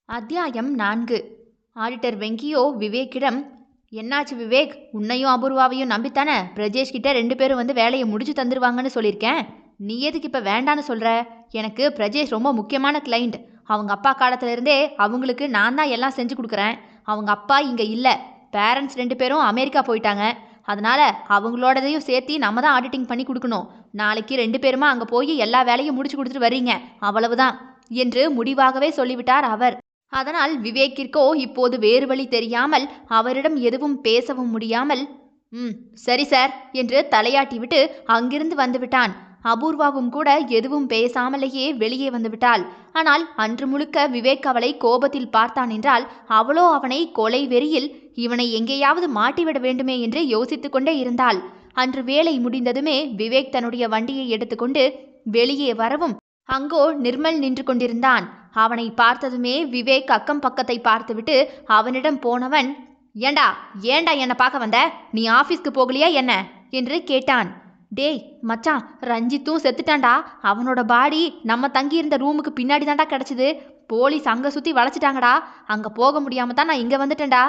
அத்தியாயம் 4. ஆடிட்டர் வெங்கியோ விவேக்கிடம், என்னாச்சு விவேக், உன்னையும் அபூர்வாவையும் நம்பித்தானே பிரஜேஷ் கிட்ட 2 பேரும் வந்து வேலையை முடிச்சு தந்துருவாங்கன்னு சொல்லியிருக்கேன். நீ எதுக்கு இப்போ வேண்டான்னு சொல்கிற? எனக்கு பிரஜேஷ் ரொம்ப முக்கியமான கிளைண்ட். அவங்க அப்பா காலத்திலேருந்தே அவங்களுக்கு நான் தான் எல்லாம் செஞ்சு கொடுக்குறேன். அவங்க அப்பா இங்கே இல்லை, பேரண்ட்ஸ் 2 பேரும் அமெரிக்கா போயிட்டாங்க. அதனால் அவங்களோடதையும் சேர்த்து நம்ம தான் ஆடிட்டிங் பண்ணி கொடுக்கணும். நாளைக்கு 2 பேருமா அங்கே போய் எல்லா வேலையும் முடிச்சு கொடுத்துட்டு வர்றீங்க, அவ்வளவுதான் என்று முடிவாகவே சொல்லிவிட்டார் அவர். அதனால் விவேக்கிற்கோ இப்போது வேறு வழி தெரியாமல் அவரிடம் எதுவும் பேசவும் முடியாமல், சரி சார் என்று தலையாட்டிவிட்டு அங்கிருந்து வந்துவிட்டான். அபூர்வாவும் கூட எதுவும் பேசாமலேயே வெளியே வந்துவிட்டாள். ஆனால் அன்று முழுக்க விவேக் அவளை கோபத்தில் பார்த்தான் என்றால், அவளோ அவனை கொலை வெறியில் இவனை எங்கேயாவது மாட்டிவிட வேண்டுமே என்று யோசித்து கொண்டே இருந்தாள். அன்று வேலை முடிந்ததுமே விவேக் தன்னுடைய வண்டியை எடுத்துக்கொண்டு வெளியே வரவும் அங்கோ நிர்மல் நின்று கொண்டிருந்தான். அவனை பார்த்ததுமே விவேக் அக்கம் பக்கத்தை பார்த்துவிட்டு அவனிடம் போனவன், ஏண்டா என்னை பார்க்க வந்த? நீ ஆஃபீஸ்க்கு போகலையா என்ன என்று கேட்டான். டேய் மச்சான், ரஞ்சித்தும் செத்துட்டான்டா. அவனோட பாடி நம்ம தங்கியிருந்த ரூமுக்கு பின்னாடி தான்டா கிடச்சிது. போலீஸ் அங்கே சுற்றி வளைச்சிட்டாங்கடா. அங்கே போக முடியாம தான் நான் இங்கே வந்துட்டேன்டா.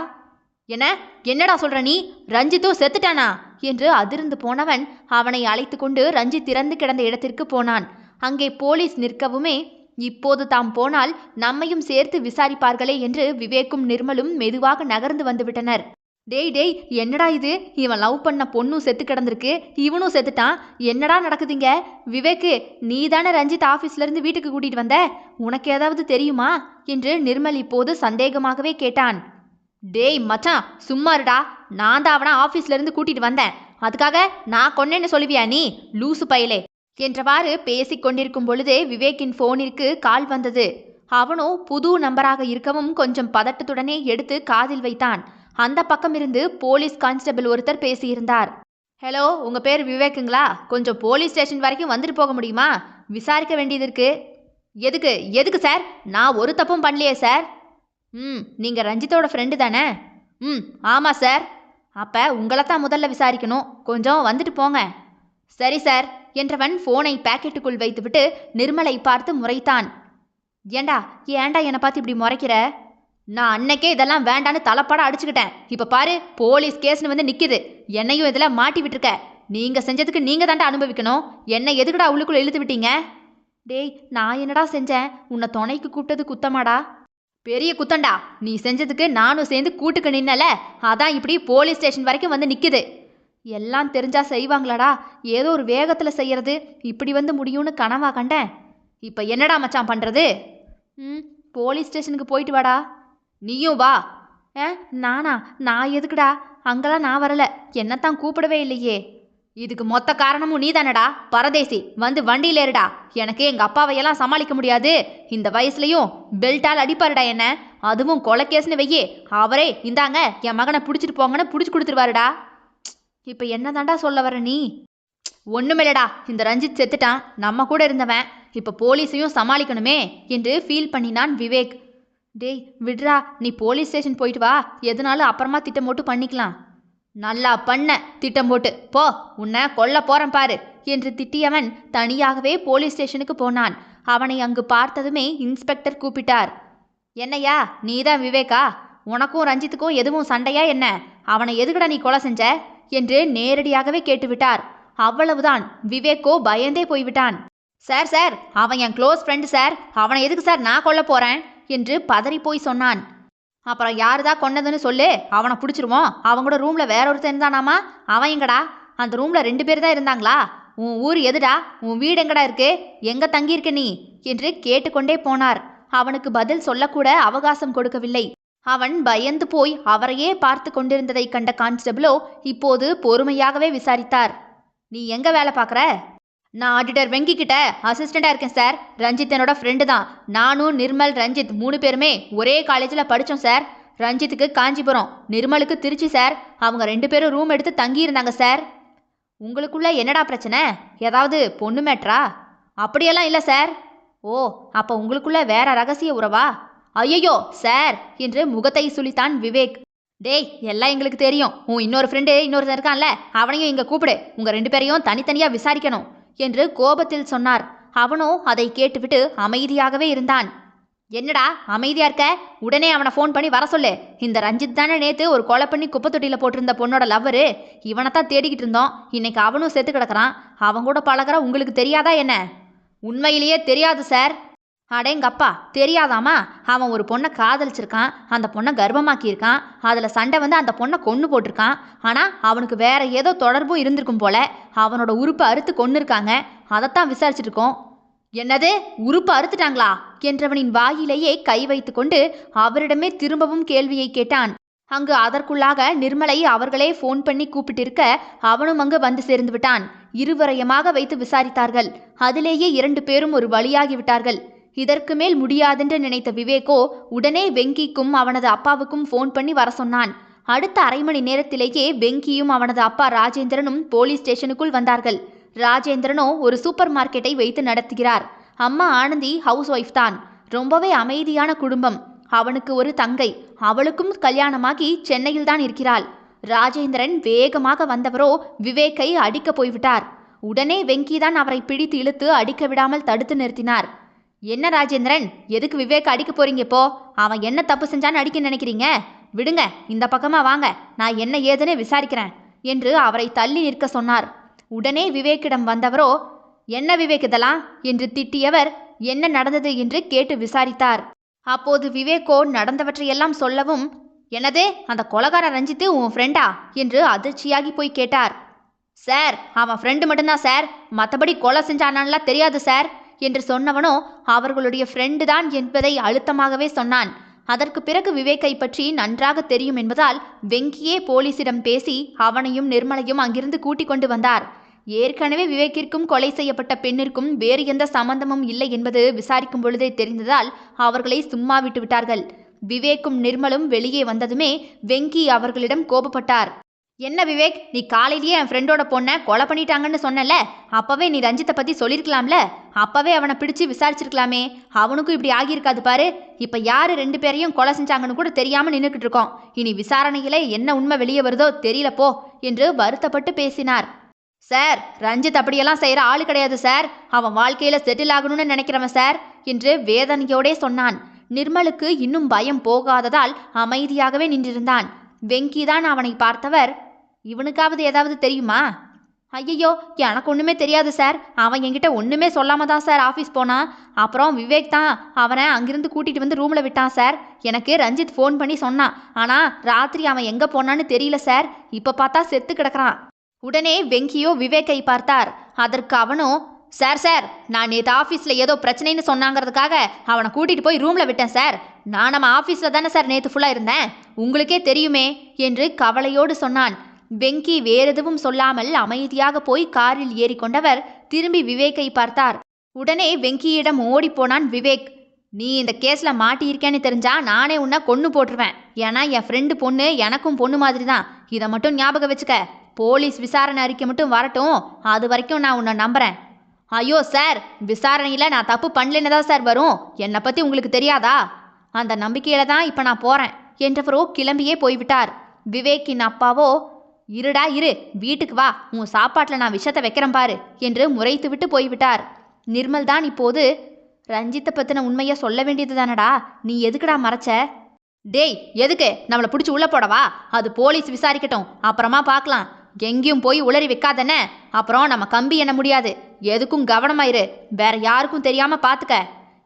என்னடா சொல்ற நீ? ரஞ்சித்தும் செத்துட்டானா என்று அதிர்ந்து போனவன் அவனை அழைத்து கொண்டு ரஞ்சித் திறந்து கிடந்த இடத்திற்கு போனான். அங்கே போலீஸ் நிற்கவுமே, இப்போது தாம் போனால் நம்மையும் சேர்த்து விசாரிப்பார்களே என்று விவேக்கும் நிர்மலும் மெதுவாக நகர்ந்து வந்துவிட்டனர். டேய் என்னடா இது? இவன் லவ் பண்ண பொண்ணும் செத்து கிடந்திருக்கு, இவனும் செத்துட்டான். என்னடா நடக்குதுங்க? விவேக்கு, நீ தானே ரஞ்சித் ஆஃபீஸ்லேருந்து வீட்டுக்கு கூட்டிகிட்டு வந்த? உனக்கு ஏதாவது தெரியுமா என்று நிர்மல் இப்போது சந்தேகமாகவே கேட்டான். டேய் மச்சான், சும்மாருடா. நான் தான் அவனை ஆஃபீஸ்லேருந்து கூட்டிகிட்டு வந்தேன். அதுக்காக நான் கொன்னேன்னு சொல்லுவியா நீ, லூசு பயலே என்றவாறு பேசிக் கொண்டிருக்கும் பொழுதே விவேக்கின் போனிற்கு கால் வந்தது. அவனோ புது நம்பராக இருக்கவும் கொஞ்சம் பதட்டத்துடனே எடுத்து காதில் வைத்தான். அந்த பக்கமிருந்து போலீஸ் கான்ஸ்டபிள் ஒருத்தர் பேசியிருந்தார். ஹலோ, உங்கள் பேர் விவேக்குங்களா? கொஞ்சம் போலீஸ் ஸ்டேஷன் வரைக்கும் வந்துட்டு போக முடியுமா? விசாரிக்க வேண்டியது இருக்கு. எதுக்கு சார்? நான் ஒரு தப்பும் பண்ணலையே சார். நீங்கள் ரஞ்சித்தோட ஃப்ரெண்டு தானே? ஆமாம் சார். அப்போ உங்களைத்தான் முதல்ல விசாரிக்கணும். கொஞ்சம் வந்துட்டு போங்க. சரி சார் என்றவன் போனை பாக்கெட்டுக்குள் வைத்துவிட்டு நிர்மலை பார்த்து முறைத்தான். ஏண்டா என்னை பார்த்து இப்படி முறைக்கிற? நான் அன்னைக்கே இதெல்லாம் வேண்டான்னு தலைப்பாட அடிச்சுக்கிட்டேன். இப்போ பாரு, போலீஸ் கேஸ்னு வந்து நிற்கிது. என்னையும் இதில் மாட்டி விட்டுருக்க. நீங்கள் செஞ்சதுக்கு நீங்கள் தாண்டா அனுபவிக்கணும். என்னை எதுக்குடா உள்ளுக்குள்ளே இழுத்து விட்டீங்க? டேய், நான் என்னடா செஞ்சேன்? உன்னை துணைக்கு கூப்பிட்டது குத்தமாடா? பெரிய குத்தண்டா. நீ செஞ்சதுக்கு நானும் சேர்ந்து கூட்டுக்கு நின்னல, அதான் இப்படி போலீஸ் ஸ்டேஷன் வரைக்கும் வந்து நிற்குது. எல்லாம் தெரிஞ்சா செய்வாங்களாடா? ஏதோ ஒரு வேகத்தில் செய்யறது இப்படி வந்து முடியும்னு கனவா கண்டேன். இப்போ என்னடா மச்சான் பண்ணுறது? போலீஸ் ஸ்டேஷனுக்கு போயிட்டு வாடா. நீயும் வா. நானா? நான் எதுக்குடா? அங்கெல்லாம் நான் வரல. என்னத்தான் கூப்பிடவே இல்லையே. இதுக்கு மொத்த காரணமும் நீ தானடா பரதேசி. வந்து வண்டியில் ஏறுடா. எனக்கு எங்கள் அப்பாவையெல்லாம் சமாளிக்க முடியாது. இந்த வயசுலையும் பெல்ட்டால் அடிப்பாருடா என்ன. அதுவும் கொலைக்கேஸ்னு வெய்யே. அவரே இந்தாங்க என் மகனை பிடிச்சிட்டு போங்கன்னு பிடிச்சி கொடுத்துருவாருடா. இப்போ என்ன தாண்டா சொல்ல வர நீ? ஒன்றுமில்லடா, இந்த ரஞ்சித் செத்துட்டான். நம்ம கூட இருந்தவன். இப்போ போலீஸையும் சமாளிக்கணுமே என்று ஃபீல் பண்ணினான் விவேக். டேய் விட்ரா, நீ போலீஸ் ஸ்டேஷன் போயிட்டு வா. எதுனாலும் அப்புறமா திட்டம் போட்டு பண்ணிக்கலாம். நல்லா பண்ண திட்டம் போட்டு போ, உன்னை கொல்ல போகிறேன் பாரு என்று திட்டியவன் தனியாகவே போலீஸ் ஸ்டேஷனுக்கு போனான். அவனை அங்கு பார்த்ததுமே இன்ஸ்பெக்டர் கூப்பிட்டார். என்னையா, நீ தான் விவேக்கா? உனக்கும் ரஞ்சித்துக்கும் எதுவும் சண்டையா என்ன? அவனை எதுக்குடா நீ கொலை செஞ்ச என்று நேரடியாகவே கேட்டுவிட்டார். அவ்வளவுதான். விவேக்கோ பயந்தே போய்விட்டான். சார், அவன் என் க்ளோஸ் ஃப்ரெண்டு சார். அவனை எதுக்கு சார் நான் கொல்ல போகிறேன் என்று பதறி போய் சொன்னான். அப்புறம் யாருதான் கொன்னதுன்னு சொல்லு, அவனை பிடிச்சிருவோம். அவங்க கூட ரூமில் வேற ஒருத்தன் இருந்தானாமா. அவன் எங்கடா? அந்த ரூமில் 2 பேர் தான் இருந்தாங்களா? உன் ஊர் எதுடா? உன் வீடு எங்கடா இருக்கு? எங்கே தங்கியிருக்க நீ என்று கேட்டுக்கொண்டே போனார். அவனுக்கு பதில் சொல்லக்கூட அவகாசம் கொடுக்கவில்லை. அவன் பயந்து போய் அவரையே பார்த்து கொண்டிருந்ததை கண்ட கான்ஸ்டபிளோ இப்போது பொறுமையாகவே விசாரித்தார். நீ எங்கே வேலை பார்க்குற? நான் ஆடிட்டர் வெங்கி கிட்ட அசிஸ்டண்டாக இருக்கேன் சார். ரஞ்சித் என்னோட ஃப்ரெண்டு தான். நானும் நிர்மல், ரஞ்சித் 3 பேருமே ஒரே காலேஜில் படித்தோம் சார். ரஞ்சித்துக்கு காஞ்சிபுரம், நிர்மலுக்கு திருச்சி சார். அவங்க 2 பேரும் ரூம் எடுத்து தங்கியிருந்தாங்க சார். உங்களுக்குள்ள என்னடா பிரச்சனை? ஏதாவது பொண்ணு மேட்ரா? அப்படியெல்லாம் இல்லை சார். ஓ, அப்போ உங்களுக்குள்ள வேற ரகசிய உறவா? ஐயோ சார் என்று முகத்தை சுளித்தான் விவேக். டேய், எல்லாம் எங்களுக்கு தெரியும். உன் இன்னொரு ஃப்ரெண்டு இன்னொருத்தன் இருக்கான்ல, அவனையும் இங்கே கூப்பிடு. உங்கள் 2 பேரையும் தனித்தனியாக விசாரிக்கணும் என்று கோபத்தில் சொன்னார். அவனோ அதை கேட்டுவிட்டு அமைதியாகவே இருந்தான். என்னடா அமைதியா இருக்க? உடனே அவனை ஃபோன் பண்ணி வர சொல்லு. இந்த ரஞ்சித் தானே நேத்து ஒரு கொலை பண்ணி குப்பை தொட்டியில போட்டிருந்த பொண்ணோட லவ்வரு. இவனைத்தான் தேடிக்கிட்டு இருந்தோம். இன்னைக்கு அவனும் செத்து கிடக்குறான். அவன் கூட பழகுற உங்களுக்கு தெரியாதா என்ன? உண்மையிலேயே தெரியாது சார். அடேங்கப்பா, தெரியாதாமா? அவன் ஒரு பொண்ணை காதலிச்சிருக்கான். அந்த பொண்ணை கர்ப்பமாக்கியிருக்கான். அதில் சண்டை வந்து அந்த பொண்ணை கொன்று போட்டிருக்கான். ஆனால் அவனுக்கு வேற ஏதோ தொடர்பும் இருந்திருக்கும் போல. அவனோட உறுப்பை அறுத்து கொன்று இருக்காங்க. அதைத்தான் விசாரிச்சுட்டு இருக்கோம். என்னது, உறுப்பு அறுத்துட்டாங்களா என்றவனின் வாயிலேயே கை வைத்து கொண்டு அவரிடமே திரும்பவும் கேள்வியை கேட்டான். அங்கு அதற்குள்ளாக நிர்மலை அவர்களே ஃபோன் பண்ணி கூப்பிட்டிருக்க அவனும் அங்கு வந்து சேர்ந்து விட்டான். இருவரையமாக வைத்து விசாரித்தார்கள். அதிலேயே 2 பேரும் ஒரு வழியாகிவிட்டார்கள். இதற்கு மேல் முடியாதென்று நினைத்த விவேகோ உடனே வெங்கிக்கும் அவனது அப்பாவுக்கும் ஃபோன் பண்ணி வர சொன்னான். அடுத்த அரை மணி நேரத்திலேயே வெங்கியும் அவனது அப்பா ராஜேந்திரனும் போலீஸ் ஸ்டேஷனுக்குள் வந்தார்கள். ராஜேந்திரனோ ஒரு சூப்பர் மார்க்கெட்டை வைத்து நடத்துகிறார். அம்மா ஆனந்தி ஹவுஸ் ஒய்ஃப் தான். ரொம்பவே அமைதியான குடும்பம். அவனுக்கு ஒரு தங்கை. அவளுக்கும் கல்யாணமாகி சென்னையில் தான் இருக்கிறாள். ராஜேந்திரன் வேகமாக வந்தவரோ விவேக்கை அடிக்க போய்விட்டார். உடனே வெங்கிதான் அவரை பிடித்து இழுத்து அடிக்க விடாமல் தடுத்து நிறுத்தினார். என்ன ராஜேந்திரன், எதுக்கு விவேக் அடிக்க போறீங்க? இப்போ அவன் என்ன தப்பு செஞ்சான்னு அடிக்க நினைக்கிறீங்க? விடுங்க, இந்த பக்கமா வாங்க, நான் என்ன ஏதுன்னு விசாரிக்கிறேன் என்று அவரை தள்ளி நிற்க சொன்னார். உடனே விவேக்கிடம் வந்தவரோ, என்ன விவேக் இதெல்லாம் என்று திட்டியவர் என்ன நடந்தது என்று கேட்டு விசாரித்தார். அப்போது விவேக்கோ நடந்தவற்றையெல்லாம் சொல்லவும், என்னது, அந்த கொலைகார ரஞ்சித்து உன் ஃப்ரெண்டா என்று அதிர்ச்சியாகி போய் கேட்டார். சார், அவன் ஃப்ரெண்டு மட்டும்தான் சார், மற்றபடி கொலை செஞ்சானான்லாம் தெரியாது சார் என்று சொன்னவனோ அவர்களுடைய ஃப்ரெண்டு தான் என்பதை அழுத்தமாகவே சொன்னான். அதற்கு பிறகு விவேக்கை பற்றி நன்றாக தெரியும் என்பதால் வெங்கியே போலீசிடம் பேசி அவனையும் நிர்மலையும் அங்கிருந்து கூட்டிக் கொண்டு வந்தார். ஏற்கனவே விவேக்கிற்கும் கொலை செய்யப்பட்ட பெண்ணிற்கும் வேறு எந்த சம்பந்தமும் இல்லை என்பது விசாரிக்கும் பொழுதே தெரிந்ததால் அவர்களை சும்மா விட்டு விட்டார்கள். விவேக்கும் நிர்மலும் வெளியே வந்ததுமே வெங்கி அவர்களிடம் கோபப்பட்டார். என்ன விவேக், நீ காலையிலேயே என் ஃப்ரெண்டோட பொண்ணை கொலை பண்ணிட்டாங்கன்னு சொன்னல, அப்பவே நீ ரஞ்சித்தை பத்தி சொல்லியிருக்கலாம்ல. அப்பவே அவனை பிடிச்சு விசாரிச்சிருக்கலாமே. அவனுக்கும் இப்படி ஆகியிருக்காது பாரு. இப்ப யாரு 2 பேரையும் கொலை செஞ்சாங்கன்னு கூட தெரியாம நின்றுக்கிட்டு இருக்கோம். இனி விசாரணையில என்ன உண்மை வெளியே வருதோ தெரியல போ என்று வருத்தப்பட்டு பேசினார். சார், ரஞ்சித் அப்படியெல்லாம் செய்யற ஆளு கிடையாது சார். அவன் வாழ்க்கையில செட்டில் ஆகணும்னு நினைக்கிறவன் சார் என்று வேதனையோடே சொன்னான். நிர்மலுக்கு இன்னும் பயம் போகாததால் அமைதியாகவே நின்றிருந்தான். வெங்கிதான் அவனை பார்த்தவர், இவனுக்காவது ஏதாவது தெரியுமா? ஐயோ, எனக்கு ஒன்றுமே தெரியாது சார். அவன் என்கிட்ட ஒன்றுமே சொல்லாம தான் சார் ஆஃபீஸ் போனான். அப்புறம் விவேக் தான் அவனை அங்கிருந்து கூட்டிகிட்டு வந்து ரூமில் விட்டான் சார். எனக்கு ரஞ்சித் ஃபோன் பண்ணி சொன்னான். ஆனால் ராத்திரி அவன் எங்கே போனான்னு தெரியல சார். இப்போ பார்த்தா செத்து கிடக்கிறான். உடனே வெங்கியோ விவேக்கை பார்த்தார். அதற்கு அவனோ, சார், நான் நேற்று ஆஃபீஸில் ஏதோ பிரச்சனைன்னு சொன்னாங்கிறதுக்காக அவனை கூட்டிகிட்டு போய் ரூமில் விட்டேன் சார். நான் நம்ம ஆஃபீஸில் தானே சார் நேற்று ஃபுல்லாக இருந்தேன், உங்களுக்கே தெரியுமே என்று கவலையோடு சொன்னான். வெங்கி வேறெதுவும் சொல்லாமல் அமைதியாக போய் காரில் ஏறிக்கொண்டவர் திரும்பி விவேக்கை பார்த்தார். உடனே வெங்கியிடம் ஓடிப்போனான் விவேக். நீ இந்த கேஸில் மாட்டியிருக்கேன்னு தெரிஞ்சா நானே உன்னை கொன்று போட்டுருவேன். ஏன்னா என் ஃப்ரெண்டு பொண்ணு எனக்கும் பொண்ணு மாதிரி தான். இதை மட்டும் ஞாபகம் வச்சுக்க. போலீஸ் விசாரணை அறிக்கை மட்டும் வரட்டும், அது வரைக்கும் நான் உன்னை நம்புறேன். ஐயோ சார், விசாரணையில் நான் தப்பு பண்ணலன்னு தான் சார் வரும். என்னை பற்றி உங்களுக்கு தெரியாதா? அந்த நம்பிக்கையில தான் இப்போ நான் போகிறேன் என்றவரோ கிளம்பியே போய்விட்டார். விவேக்கின் அப்பாவோ, இருடா இரு, வீட்டுக்கு வா, உன் சாப்பாட்டில் நான் விஷத்தை வைக்கிறேன் பாரு என்று முறைத்து விட்டு போய்விட்டார். நிர்மல் தான் இப்போது, ரஞ்சித்தை பற்றின உண்மையை சொல்ல வேண்டியது தானடா, நீ எதுக்குடா மறைச்ச? டேய், எதுக்கு? நம்மளை பிடிச்சி உள்ளே போடவா? அது போலீஸ் விசாரிக்கட்டும், அப்புறமா பார்க்கலாம். எங்கேயும் போய் உளறி வைக்காதன, அப்புறம் நம்ம கம்பி எண்ண முடியாது. எதுக்கும் கவனமாயிரு, வேற யாருக்கும் தெரியாம பார்த்துக்க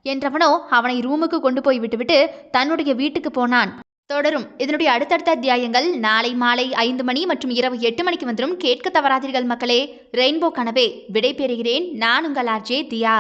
என்றவனோ அவனை ரூமுக்கு கொண்டு போய் விட்டுவிட்டு தன்னுடைய வீட்டுக்கு போனான். தொடரும் இதனுடைய அடுத்தடுத்த அத்தியாயங்கள் நாளை மாலை 5 மணி மற்றும் இரவு 8 மணிக்கு வந்துடும். கேட்க தவறாதீர்கள் மக்களே. ரெயின்போ கனவே விடை பெறுகிறேன். நான் உங்கள் ஆர்ஜே தியா.